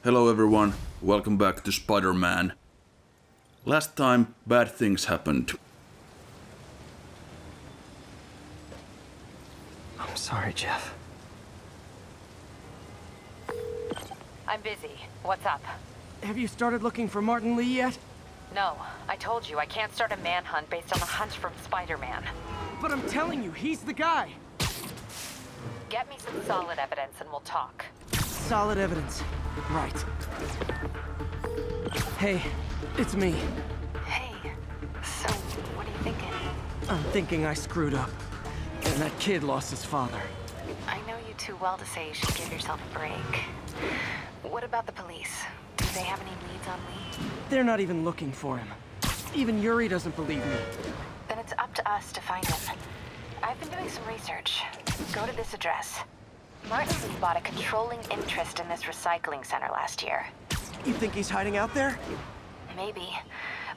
Hello everyone, welcome back to Spider-Man. Last time, bad things happened. I'm sorry, Jeff. I'm busy. What's up? Have you started looking for Martin Lee yet? No, I told you I can't start a manhunt based on a hunch from Spider-Man. But I'm telling you, he's the guy. Get me some solid evidence and we'll talk. Solid evidence. Right. Hey, it's me. Hey, so what are you thinking? I'm thinking I screwed up. And that kid lost his father. I know you too well to say you should give yourself a break. What about the police? Do they have any leads on Lee? They're not even looking for him. Even Yuri doesn't believe me. Then it's up to us to find him. I've been doing some research. Go to this address. Martin Lee bought a controlling interest in this recycling center last year. You think he's hiding out there? Maybe.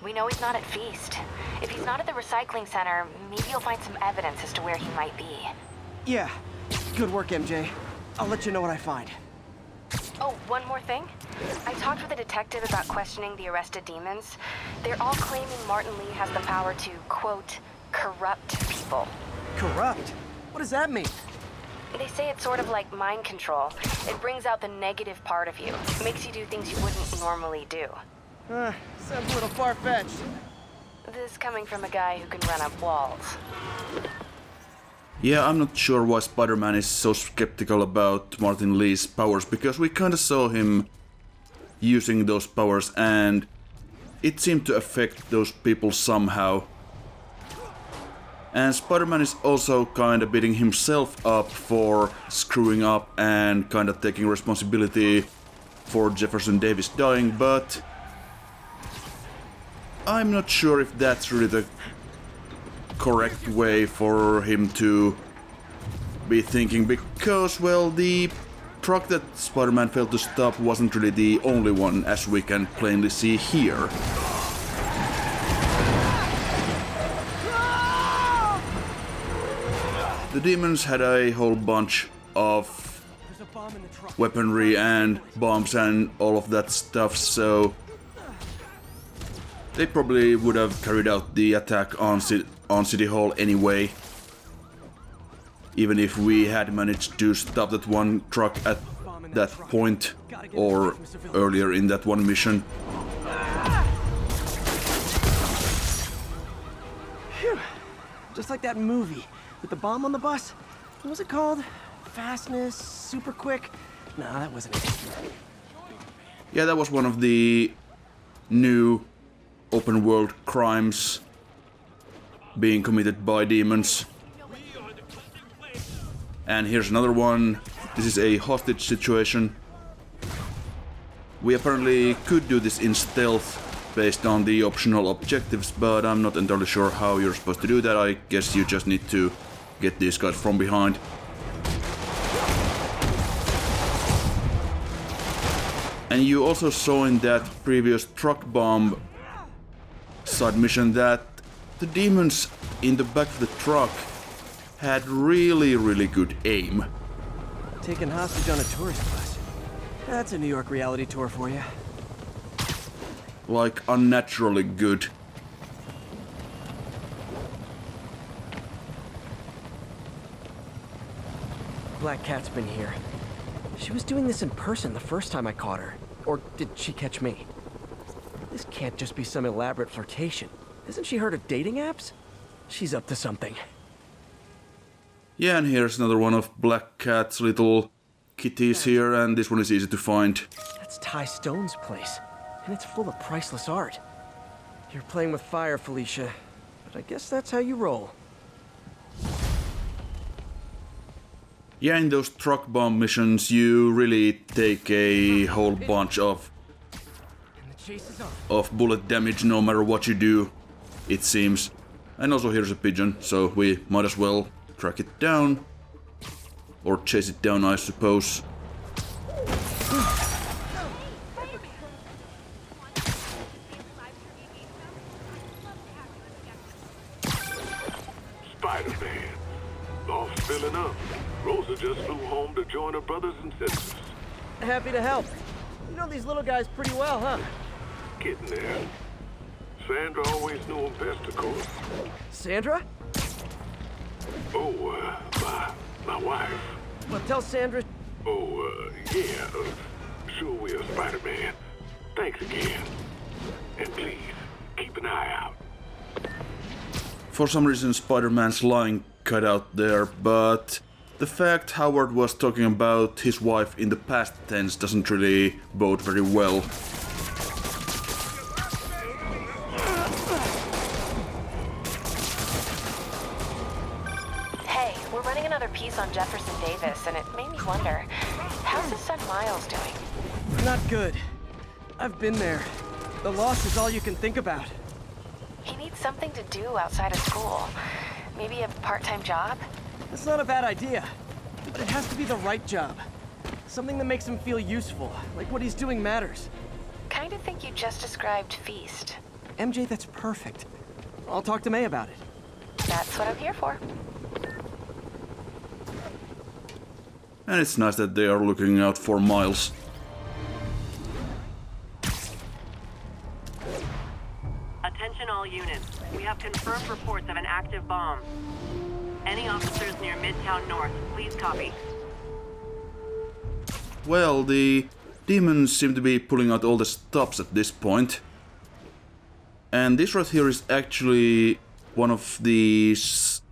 We know he's not at Feast. If he's not at the recycling center, maybe you'll find some evidence as to where he might be. Yeah. Good work, MJ. I'll let you know what I find. Oh, one more thing. I talked with a detective about questioning the arrested demons. They're all claiming Martin Lee has the power to, quote, corrupt people. Corrupt? What does that mean? They say it's sort of like mind control. It brings out the negative part of you. Makes you do things you wouldn't normally do. Sounds a little far-fetched. This coming from a guy who can run up walls. Yeah, I'm not sure why Spider-Man is so skeptical about Martin Lee's powers, because we kinda saw him using those powers and it seemed to affect those people somehow. And Spider-Man is also kinda beating himself up for screwing up and kinda taking responsibility for Jefferson Davis dying, but I'm not sure if that's really the correct way for him to be thinking, because, well, the truck that Spider-Man failed to stop wasn't really the only one, as we can plainly see here. The demons had a whole bunch of weaponry and bombs and all of that stuff, so they probably would have carried out the attack on City Hall anyway. Even if we had managed to stop that one truck at that point, or earlier in that one mission. Phew. Just like that movie with the bomb on the bus. What was it called? Fastness, super quick? No, that wasn't it. Yeah, that was one of the new open world crimes being committed by demons. And here's another one. This is a hostage situation. We apparently could do this in stealth based on the optional objectives, but I'm not entirely sure how you're supposed to do that. I guess you just need to get these guys from behind. And you also saw in that previous truck bomb side mission that the demons in the back of the truck had really good aim. Taken hostage on a tourist bus. That's a New York reality tour for you. Like, unnaturally good. Black Cat's been here. She was doing this in person the first time I caught her. Or did she catch me? This can't just be some elaborate flirtation. Hasn't she heard of dating apps? She's up to something. Yeah, and here's another one of Black Cat's little kitties here, and this one is easy to find. That's Ty Stone's place, and it's full of priceless art. You're playing with fire, Felicia, but I guess that's how you roll. Yeah, in those truck bomb missions, you really take a whole bunch of bullet damage no matter what you do, it seems. And also here's a pigeon, so we might as well track it down. Or chase it down, I suppose. Spider-Man. Lost filling up. Rosa just flew home to join her brothers and sisters. Happy to help. You know these little guys pretty well, huh? Getting there. Sandra always knew him best, of course. Sandra? Oh, my wife. Well, tell Sandra... Oh, yeah. Sure will, Spider-Man. Thanks again. And please, keep an eye out. For some reason Spider-Man's line cut out there, but the fact Howard was talking about his wife in the past tense doesn't really bode very well. Hey, we're running another piece on Jefferson Davis, and it made me wonder, how's his son Miles doing? Not good. I've been there. The loss is all you can think about. He needs something to do outside of school. Maybe a part-time job? That's not a bad idea. But it has to be the right job. Something that makes him feel useful, like what he's doing matters. Kind of think you just described Feast. MJ, that's perfect. I'll talk to May about it. That's what I'm here for. And it's nice that they are looking out for Miles. Attention all units. We have confirmed reports of an active bomb. Any officers near Midtown North, please copy. Well, the demons seem to be pulling out all the stops at this point. And this right here is actually one of these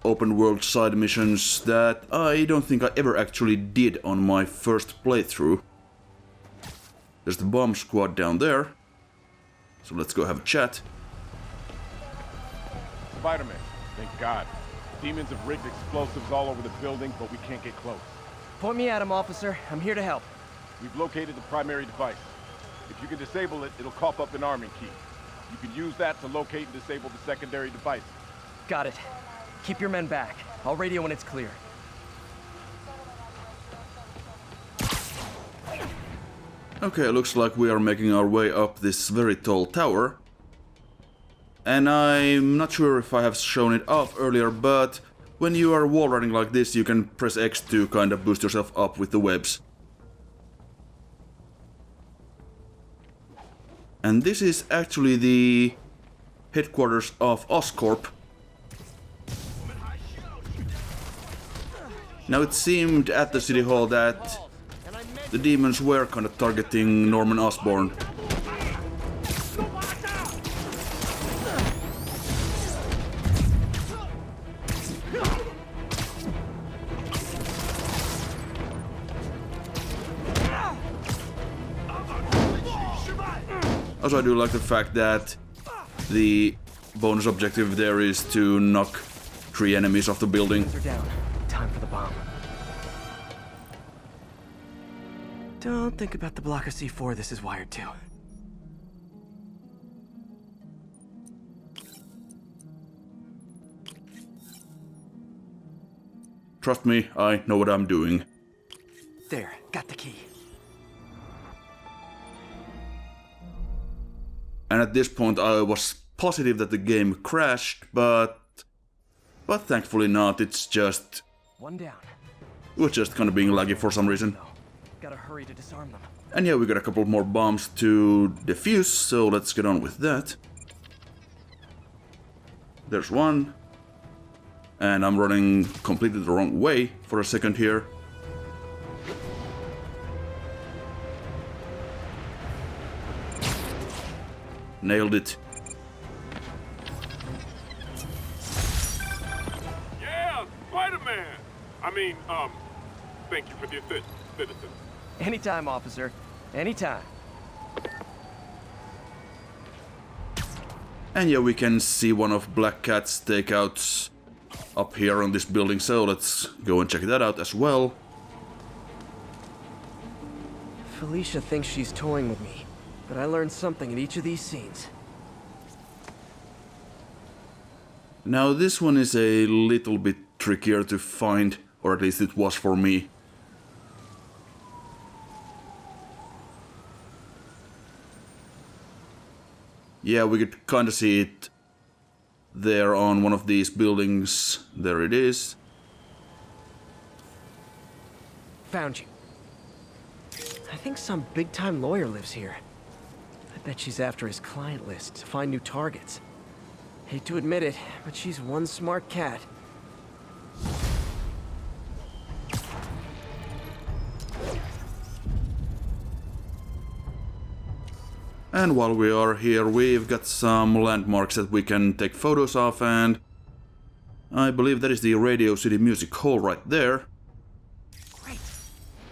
open world side missions that I don't think I ever actually did on my first playthrough. There's the bomb squad down there. So let's go have a chat. Spider-Man, thank God. Demons have rigged explosives all over the building, but we can't get close. Point me at him, officer. I'm here to help. We've located the primary device. If you can disable it, it'll cough up an arming key. You can use that to locate and disable the secondary device. Got it. Keep your men back. I'll radio when it's clear. Okay, looks like we are making our way up this very tall tower. And I'm not sure if I have shown it off earlier, but when you are wall running like this, you can press X to kind of boost yourself up with the webs. And this is actually the headquarters of Oscorp. Now it seemed at the City Hall that the demons were kind of targeting Norman Osborn. Also, I do like the fact that the bonus objective there is to knock 3 enemies off the building. They're down. Time for the bomb. Don't think about the block of C4 this is wired to. Trust me, I know what I'm doing. There, got the key. And at this point I was positive that the game crashed, but thankfully not. It's just... One down. It was just kind of being laggy for some reason. Gotta hurry to disarm them. And yeah, we got a couple more bombs to defuse, so let's get on with that. There's one. And I'm running completely the wrong way for a second here. Nailed it. Yeah, Spider-Man! Thank you for the assist, citizen. Anytime, officer. Anytime. And yeah, we can see one of Black Cat's takeouts up here on this building, so let's go and check that out as well. Felicia thinks she's toying with me, but I learned something in each of these scenes. Now this one is a little bit trickier to find, or at least it was for me. Yeah, we could kind of see it there on one of these buildings. There it is. Found you. I think some big-time lawyer lives here. I bet she's after his client list to find new targets. Hate to admit it, but she's one smart cat. And while we are here, we've got some landmarks that we can take photos of, and I believe that is the Radio City Music Hall right there. Great.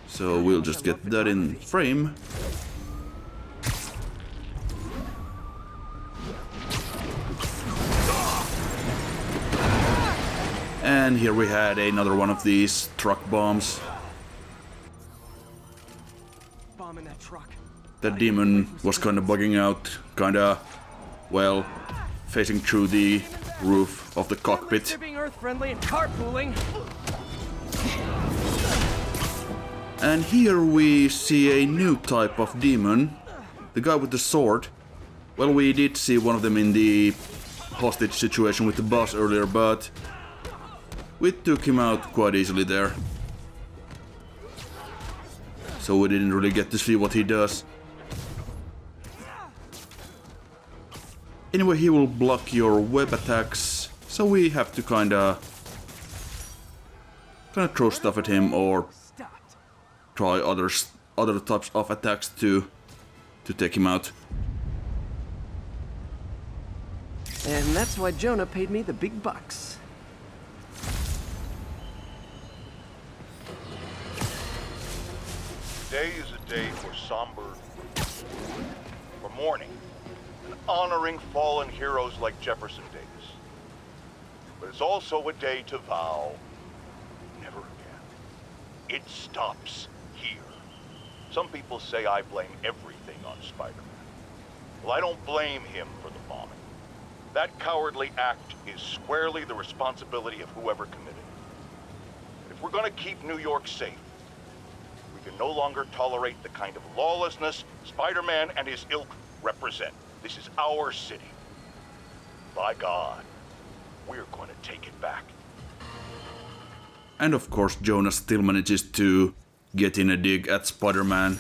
So we'll just get that in frame. And here we had another one of these truck bombs. Bomb in that truck. That demon was kinda bugging out, kinda, well, facing through the roof of the cockpit. They're being Earth-friendly and carpooling. And here we see a new type of demon. The guy with the sword. Well, we did see one of them in the hostage situation with the boss earlier, but we took him out quite easily there. So we didn't really get to see what he does. Anyway, he will block your web attacks, so we have to kinda throw stuff at him or try other types of attacks to take him out. And that's why Jonah paid me the big bucks. Today is a day for somber, for mourning, and honoring fallen heroes like Jefferson Davis. But it's also a day to vow, never again. It stops here. Some people say I blame everything on Spider-Man. Well, I don't blame him for the bombing. That cowardly act is squarely the responsibility of whoever committed it. If we're gonna keep New York safe, we can no longer tolerate the kind of lawlessness Spider-Man and his ilk represent. This is our city. By God, we're going to take it back. And of course, Jonah still manages to get in a dig at Spider-Man.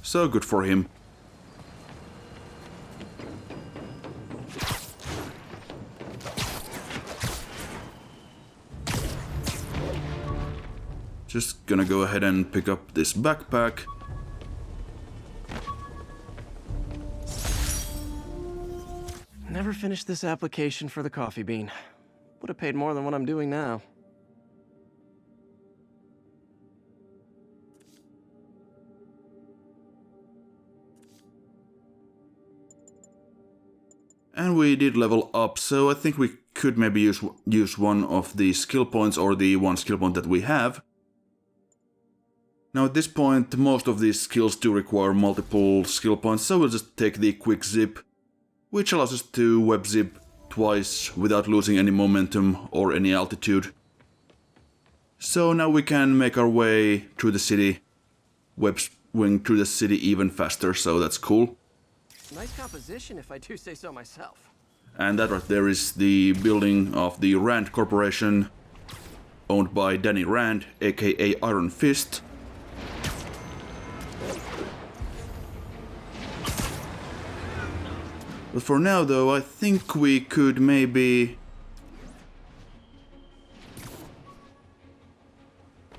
So good for him. Just gonna go ahead and pick up this backpack. Never finished this application for the coffee bean. Would have paid more than what I'm doing now. And we did level up, so I think we could maybe use one of the skill points or the one skill point that we have. Now at this point, most of these skills do require multiple skill points, so we'll just take the quick zip, which allows us to web zip twice without losing any momentum or any altitude. So now we can make our way through the city, web swing through the city even faster, so that's cool. Nice composition, if I do say so myself. And that right there is the building of the Rand Corporation, owned by Danny Rand, aka Iron Fist. But for now though, I think we could maybe...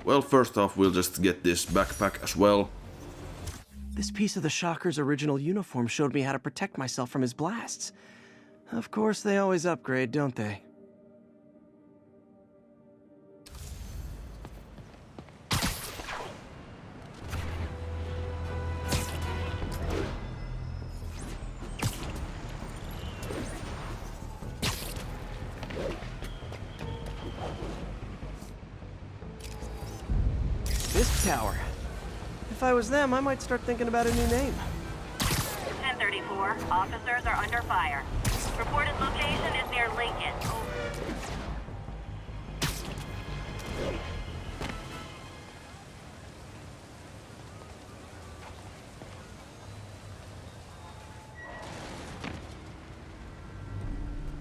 Well, first off, we'll just get this backpack as well. This piece of the Shocker's original uniform showed me how to protect myself from his blasts. Of course, they always upgrade, don't they? This tower. If I was them, I might start thinking about a new name. 1034, officers are under fire. Reported location is near Lincoln.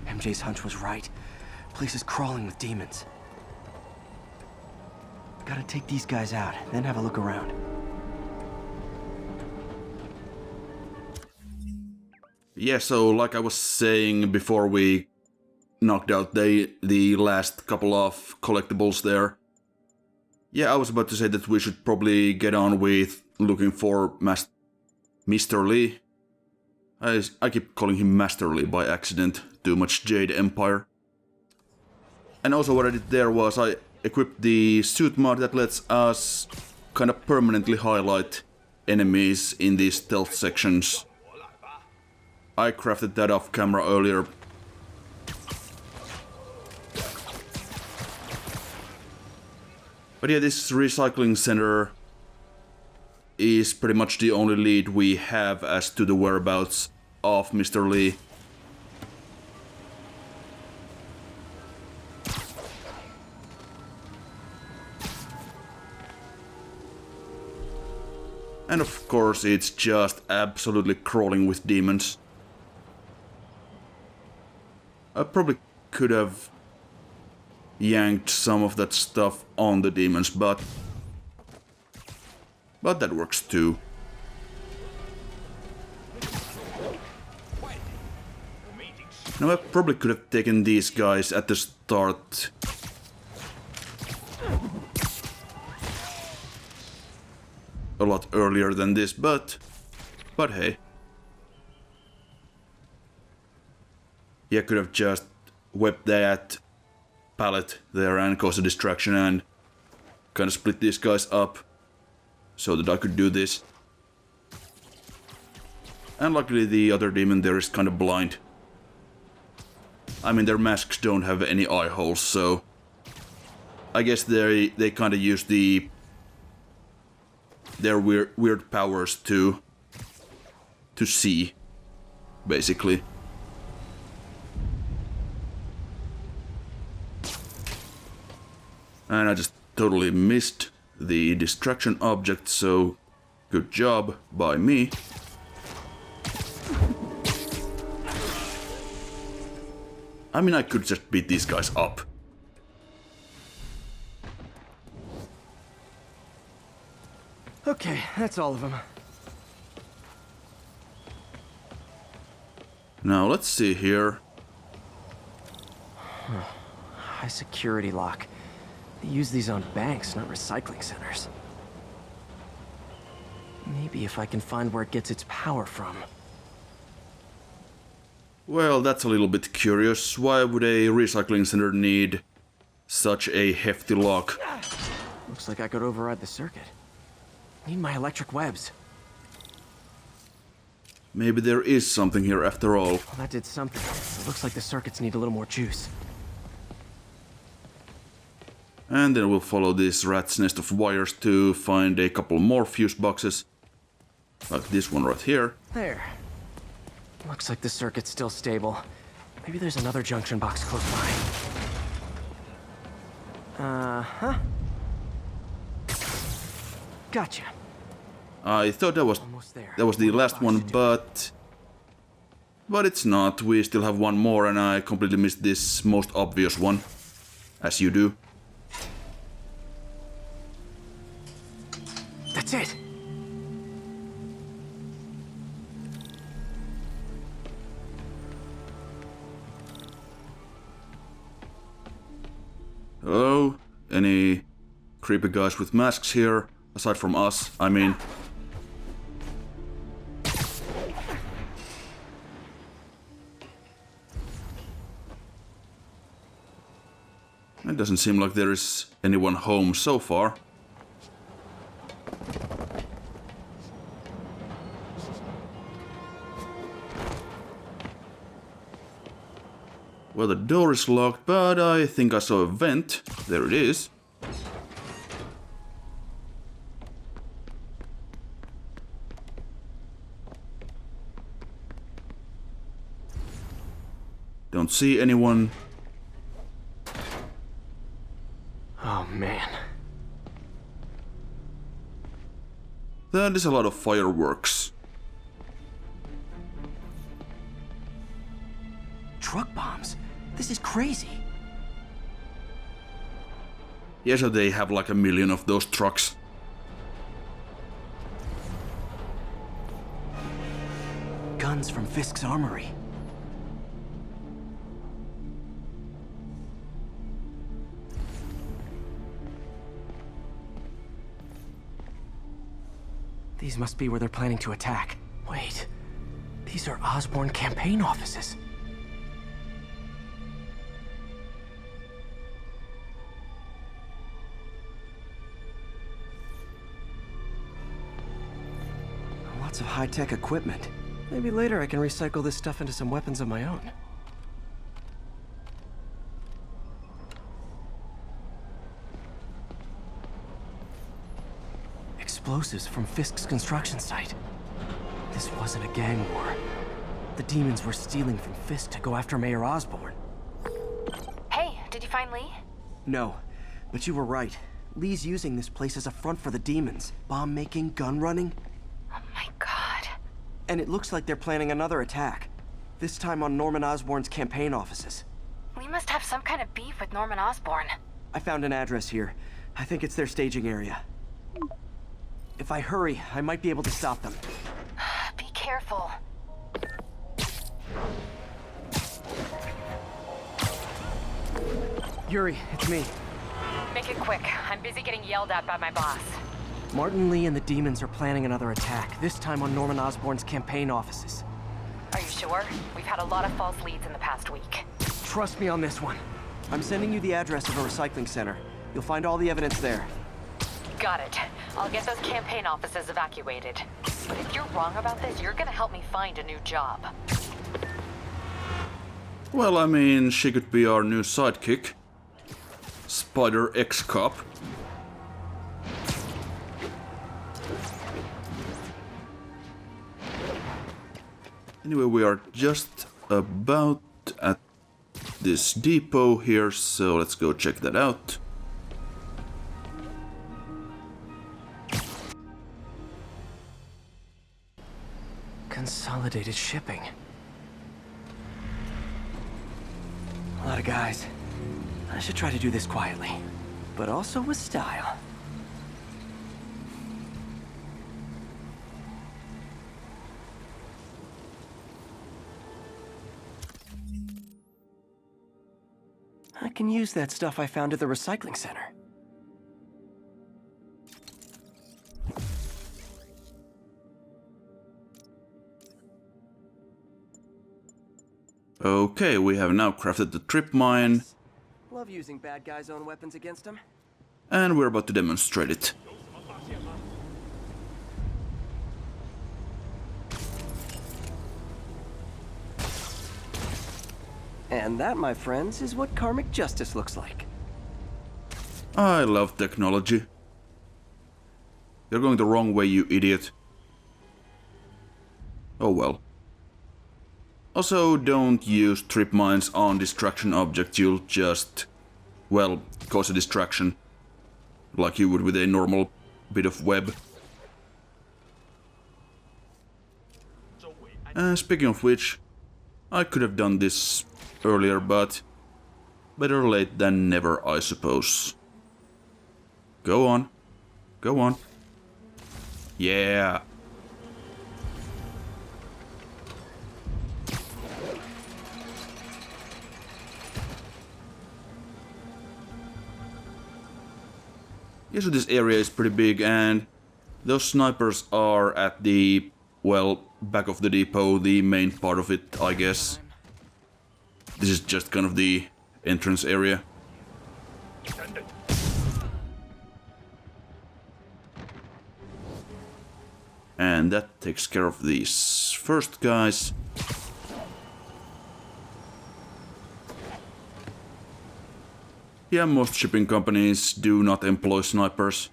MJ's hunch was right. Place is crawling with demons. Gotta take these guys out, then have a look around. Yeah, so like I was saying before we knocked out the last couple of collectibles there. Yeah, I was about to say that we should probably get on with looking for Mr. Lee. I keep calling him Master Lee by accident. Too much Jade Empire. And also what I did there was I equipped the suit mod that lets us kind of permanently highlight enemies in these stealth sections. I crafted that off camera earlier. But yeah, this recycling center is pretty much the only lead we have as to the whereabouts of Mr. Lee. And of course, it's just absolutely crawling with demons. I probably could have yanked some of that stuff on the demons, but that works too. Now I probably could have taken these guys at the start. A lot earlier than this, but hey. Yeah, I could have just whipped that pallet there and caused a distraction and kind of split these guys up so that I could do this. And luckily the other demon there is kind of blind. I mean, their masks don't have any eye holes, so I guess they kind of use their weird powers to see, basically. And I just totally missed the distraction object, so good job by me. I mean, I could just beat these guys up. Okay, that's all of them. Now, let's see here. High security lock. They use these on banks, not recycling centers. Maybe if I can find where it gets its power from. Well, that's a little bit curious. Why would a recycling center need such a hefty lock? Looks like I could override the circuit. Need my electric webs. Maybe there is something here after all. Well, that did something. It looks like the circuits need a little more juice. And then we'll follow this rat's nest of wires to find a couple more fuse boxes. Like this one right here. There. Looks like the circuit's still stable. Maybe there's another junction box close by. Uh-huh. Gotcha. I thought that was Almost there. the last one, but it's not. We still have one more, and I completely missed this most obvious one, as you do. That's it. Oh, any creepy guys with masks here? Aside from us, I mean. It doesn't seem like there is anyone home so far. Well, the door is locked, but I think I saw a vent. There it is. Don't see anyone. Oh, man. That is a lot of fireworks. Truck bombs? This is crazy. Yeah, so they have like a million of those trucks. Guns from Fisk's armory. These must be where they're planning to attack. Wait, these are Osborn campaign offices. Lots of high-tech equipment. Maybe later I can recycle this stuff into some weapons of my own. Explosives from Fisk's construction site. This wasn't a gang war. The demons were stealing from Fisk to go after Mayor Osborn. Hey, did you find Lee? No, but you were right. Lee's using this place as a front for the demons. Bomb-making, gun-running. Oh my god. And it looks like they're planning another attack. This time on Norman Osborn's campaign offices. Lee must have some kind of beef with Norman Osborn. I found an address here. I think it's their staging area. If I hurry, I might be able to stop them. Be careful. Yuri, it's me. Make it quick. I'm busy getting yelled at by my boss. Martin Lee and the demons are planning another attack, this time on Norman Osborn's campaign offices. Are you sure? We've had a lot of false leads in the past week. Trust me on this one. I'm sending you the address of a recycling center. You'll find all the evidence there. Got it. I'll get those campaign offices evacuated. But if you're wrong about this, you're gonna help me find a new job. Well, I mean, she could be our new sidekick. Spider ex-cop. Anyway, we are just about at this depot here, so let's go check that out. Consolidated shipping. A lot of guys. I should try to do this quietly, but also with style. I can use that stuff I found at the recycling center. Okay, we have now crafted the trip mine, Love using bad guys' own weapons against them. and we're about to demonstrate it. And that, my friends, is what karmic justice looks like. I love technology. You're going the wrong way, you idiot. Oh well. Also, don't use trip mines on distraction objects, you'll just, well, cause a distraction. Like you would with a normal bit of web. Speaking of which, I could have done this earlier, but better late than never, I suppose. Go on. Go on. Yeah. Yeah, so this area is pretty big, and those snipers are at the, well, back of the depot, the main part of it, I guess. This is just kind of the entrance area. And that takes care of these first guys. Yeah, most shipping companies do not employ snipers.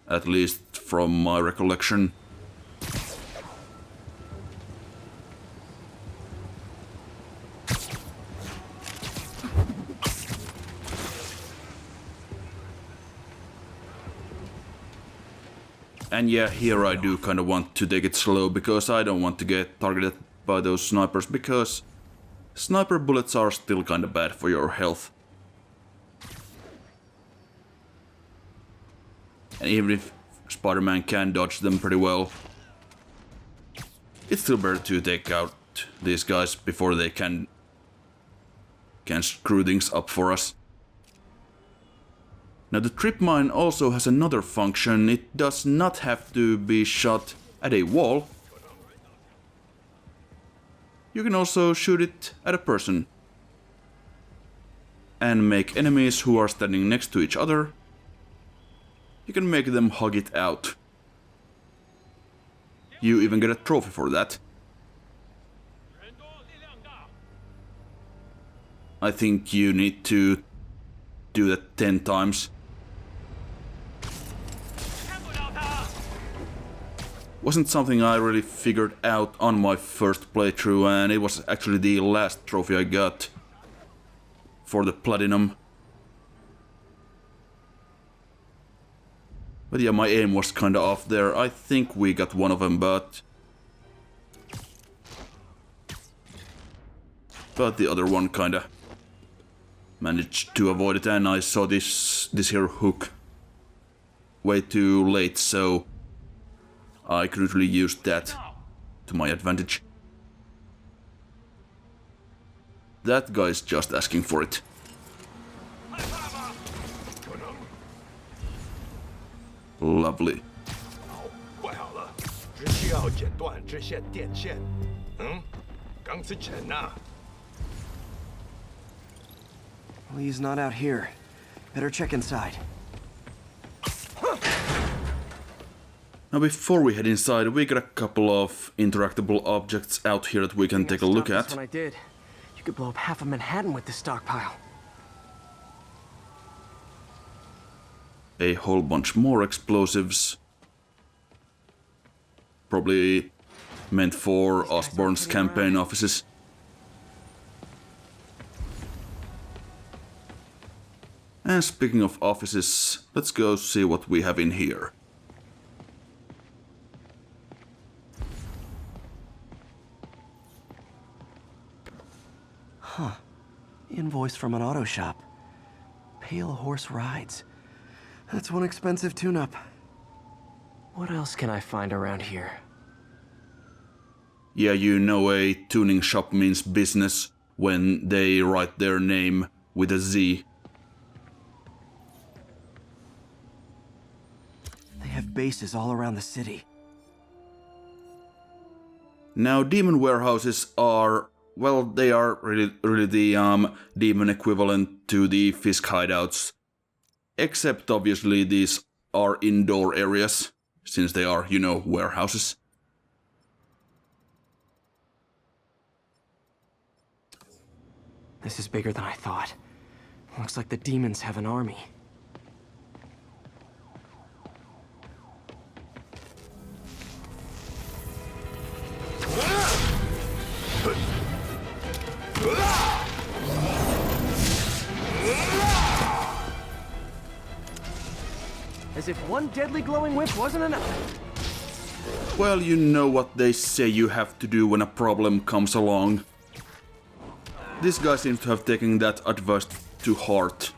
At least from my recollection. And yeah, here I do kind of want to take it slow, because I don't want to get targeted by those snipers, because sniper bullets are still kind of bad for your health. And even if Spider-Man can dodge them pretty well, it's still better to take out these guys before they can screw things up for us. Now the trip mine also has another function. It does not have to be shot at a wall. You can also shoot it at a person and make enemies who are standing next to each other. You can make them hug it out. You even get a trophy for that. I think you need to do that 10 times. Wasn't something I really figured out on my first playthrough, and it was actually the last trophy I got for the platinum. But yeah, my aim was kinda off there. I think we got one of them, but the other one kinda managed to avoid it, and I saw this here hook way too late, so I couldn't really use that to my advantage. That guy's just asking for it. Lovely. Lee's not out here. Better check inside. Now before we head inside, we got a couple of interactable objects out here that we can take a look at. When I did, you could blow up half of Manhattan with this stockpile. A whole bunch more explosives. Probably meant for Osborn's campaign offices. And speaking of offices, let's go see what we have in here. Huh. Invoice from an auto shop. Pale Horse Rides. That's one expensive tune-up. What else can I find around here? Yeah, you know a tuning shop means business when they write their name with a Z. They have bases all around the city. Now, demon warehouses are, well, they are really the demon equivalent to the Fisk hideouts. Except, obviously, these are indoor areas, since they are, you know, warehouses. This is bigger than I thought. Looks like the demons have an army. As if one deadly glowing whip wasn't enough. Well, you know what they say you have to do when a problem comes along. This guy seems to have taken that advice to heart.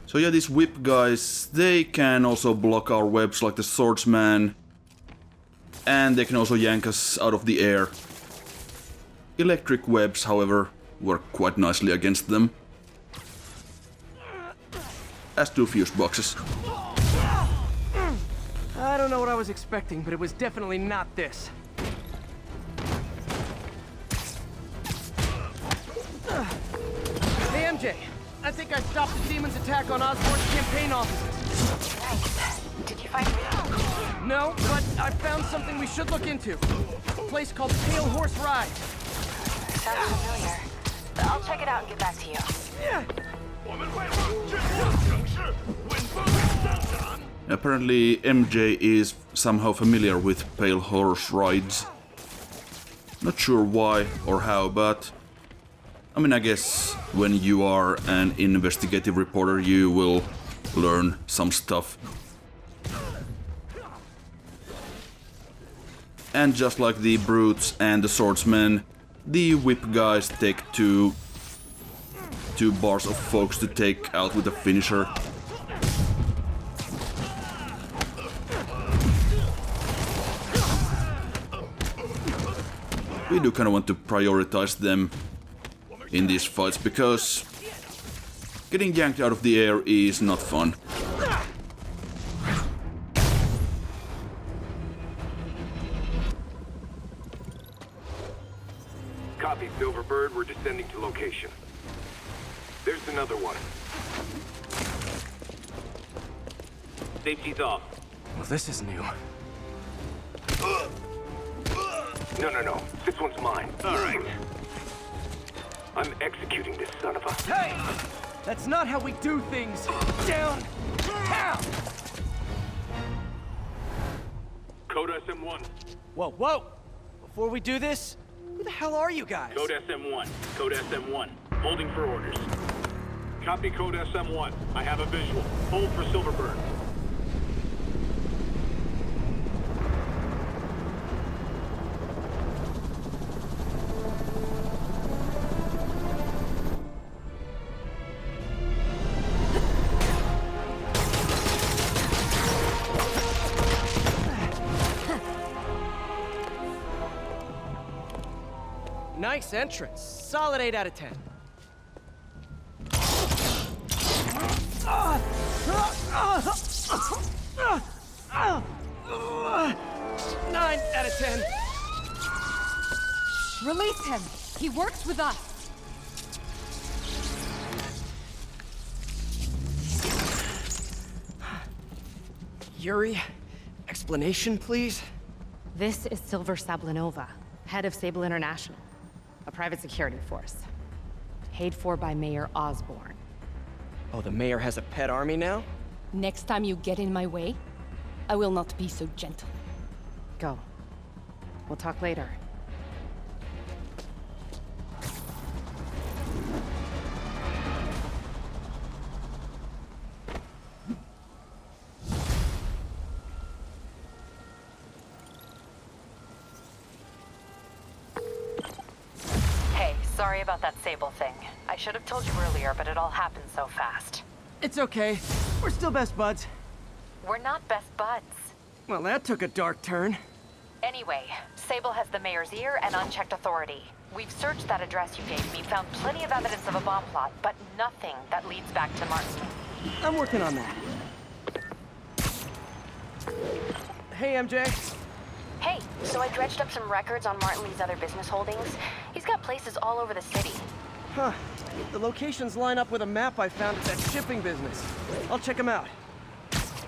So yeah, these whip guys, they can also block our webs like the swordsman. And they can also yank us out of the air. Electric webs, however, work quite nicely against them. As do fuse boxes. I don't know what I was expecting, but it was definitely not this. Hey MJ, I think I stopped the demon's attack on Osborn's campaign offices. Nice. Did you find me? No, but I found something we should look into. A place called Pale Horse Ride. Sounds familiar. I'll check it out and get back to you. Yeah. Apparently MJ is somehow familiar with Pale Horse Rides. Not sure why or how, but I mean, I guess when you are an investigative reporter you will learn some stuff. And just like the brutes and the swordsmen, the whip guys take to 2 bars of folks to take out with a finisher. We do kind of want to prioritize them in these fights, because getting yanked out of the air is not fun. Copy, Silverbird. We're descending to location. There's another one. Safety's off. Well, this is new. No. This one's mine. All right. I'm executing this son of a... Hey! That's not how we do things! Down! Down! Code SM1. Whoa! Before we do this, who the hell are you guys? Code SM1. Code SM1. Holding for orders. Copy Code SM1. I have a visual. Hold for Silverbird. Nice entrance. Solid 8 out of 10. 9 out of 10. Release him. He works with us. Yuri, explanation, please? This is Silver Sablinova, head of Sable International, a private security force. Paid for by Mayor Osborne. Oh, the mayor has a pet army now? Next time you get in my way, I will not be so gentle. Go. We'll talk later. Hey, sorry about that Sable thing. I should have told you earlier, but it all happened so fast. It's okay. We're still best buds. We're not best buds. Well, that took a dark turn. Anyway, Sable has the mayor's ear and unchecked authority. We've searched that address you gave me, found plenty of evidence of a bomb plot, but nothing that leads back to Martin. I'm working on that. Hey, MJ. Hey, so I dredged up some records on Martin Lee's other business holdings. He's got places all over the city. Huh. The locations line up with a map I found at that shipping business. I'll check them out.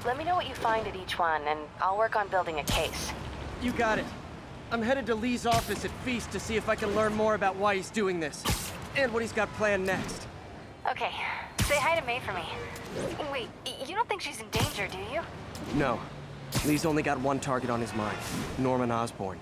Let me know what you find at each one, and I'll work on building a case. You got it. I'm headed to Lee's office at Feast to see if I can learn more about why he's doing this. And what he's got planned next. Okay, say hi to May for me. Wait, you don't think she's in danger, do you? No. Lee's only got one target on his mind. Norman Osborn.